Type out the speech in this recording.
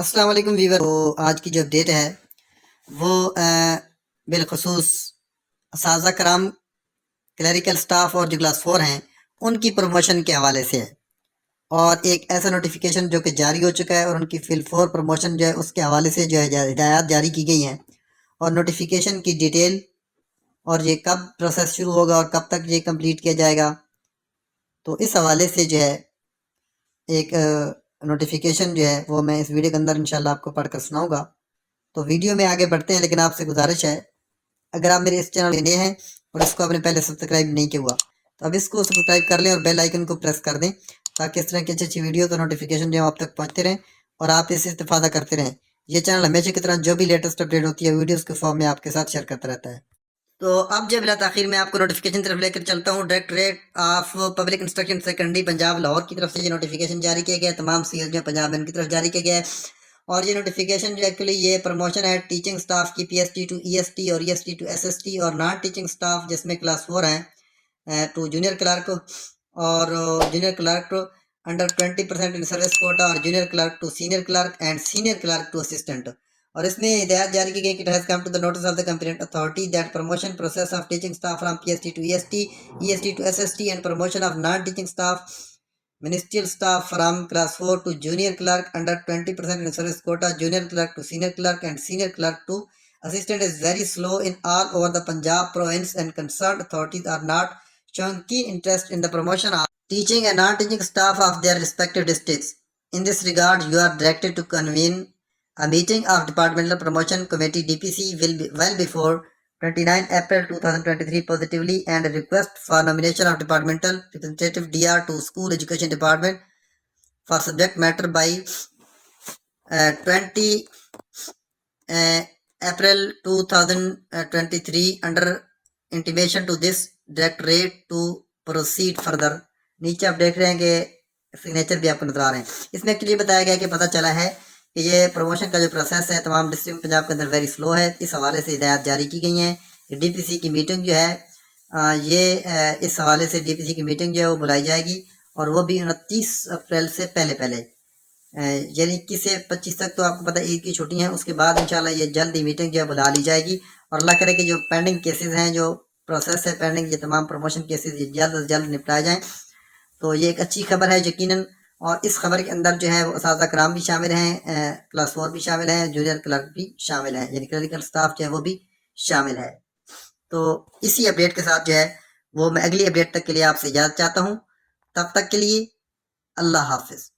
السلام علیکم ویور. تو آج کی جو اپڈیٹ ہے وہ بالخصوص اساتذہ کرام، کلیریکل سٹاف اور جو کلاس 4 ہیں ان کی پروموشن کے حوالے سے ہے، اور ایک ایسا نوٹیفیکیشن جو کہ جاری ہو چکا ہے اور ان کی فل 4 پروموشن جو ہے اس کے حوالے سے جو ہے ہدایات جاری کی گئی ہیں، اور نوٹیفیکیشن کی ڈیٹیل اور یہ کب پروسیس شروع ہوگا اور کب تک یہ کمپلیٹ کیا جائے گا، تو اس حوالے سے جو ہے ایک نوٹیفیکیشن جو ہے وہ میں اس ویڈیو کے اندر انشاءاللہ آپ کو پڑھ کر سناؤں گا. تو ویڈیو میں آگے بڑھتے ہیں، لیکن آپ سے گزارش ہے اگر آپ میرے اس چینل نئے ہیں اور اس کو آپ نے پہلے سبسکرائب نہیں کیا ہوا تو اب اس کو سبسکرائب کر لیں اور بیل آئیکن کو پریس کر دیں تاکہ اس طرح کی اچھی اچھی ویڈیو تو نوٹیفیکیشن جو آپ تک پہنچتے رہیں اور آپ اس سے استفادہ کرتے رہیں. یہ چینل ہمیشہ کی طرح جو بھی لیٹسٹ اپڈیٹ ہوتی ہے ویڈیوز کے فارم میں آپ کے ساتھ شیئر کرتا رہتا ہے. تو اب جو بلا تاخیر میں آپ کو نوٹیفیکیشن طرف لے کر چلتا ہوں. Directorate of public instruction secondary Punjab Lahore کی طرف سے یہ نوٹیفیکیشن جاری کیا گیا ہے. تمام سی ایس جو پنجاب ان کی طرف جاری کیا گیا ہے، اور یہ نوٹیفیکیشن جو ایکچولی یہ پروموشن ہے ٹیچنگ سٹاف کی P S T to E S T اور E S T to S S T, اور نان ٹیچنگ سٹاف جس میں کلاس 4 ہیں ٹو جونیئر کلرک اور junior clerk under 20% in service quota, اور junior clerk to senior clerk and senior clerk to assistant. اور اس میں ہدایت جاری کی گئی کہ it has come to the notice of the competent authority that promotion process of teaching staff from P S T to E S T, E S T to S S T and promotion of non teaching staff ministerial staff from class 4 to junior clerk under 20% in service quota, junior clerk to senior clerk and senior clerk to assistant is very slow in all over the Punjab province, and concerned authorities are not showing keen interest in the promotion of teaching and non-teaching staff of their respective districts. In this regard, you are directed to convene a meeting of Departmental Promotion Committee DPC will be well before 29 April 2023 positively, and a request for nomination of departmental representative DR to School Education Department for subject matter by 20 April 2023 under intimation to this directorate to proceed further. نیچے آپ دیکھ رہے ہیں کہ signature بھی آپ کو نظر آ رہے ہیں. اس میں ایکچولی بتایا گیا کہ پتہ چلا ہے کہ یہ پروموشن کا جو پروسیس ہے تمام ڈسٹرکٹ پنجاب کے اندر ویری سلو ہے. اس حوالے سے ہدایات جاری کی گئی ہیں کہ ڈی پی سی کی میٹنگ جو ہے یہ اس حوالے سے ڈی پی سی کی میٹنگ جو ہے وہ بلائی جائے گی، اور وہ بھی 29 اپریل سے پہلے یعنی 21 سے 25 تک تو آپ کو پتہ عید کی چھٹی ہیں. اس کے بعد انشاءاللہ یہ جلد ہی میٹنگ جو ہے بلا لی جائے گی، اور اللہ کرے کہ جو پینڈنگ کیسز ہیں، جو پروسیس ہے پینڈنگ، یہ تمام پروموشن کیسز یہ جلد از جلد نپٹائے جائیں. تو یہ ایک اچھی خبر ہے یقیناً، اور اس خبر کے اندر جو ہے وہ اساتذہ کرام بھی شامل ہیں، کلاس 4 بھی شامل ہیں، جونیئر کلرک بھی شامل ہیں، یعنی کلریکل سٹاف جو ہے وہ بھی شامل ہے. تو اسی اپڈیٹ کے ساتھ جو ہے وہ میں اگلی اپڈیٹ تک کے لیے آپ سے اجازت چاہتا ہوں. تب تک کے لیے اللہ حافظ.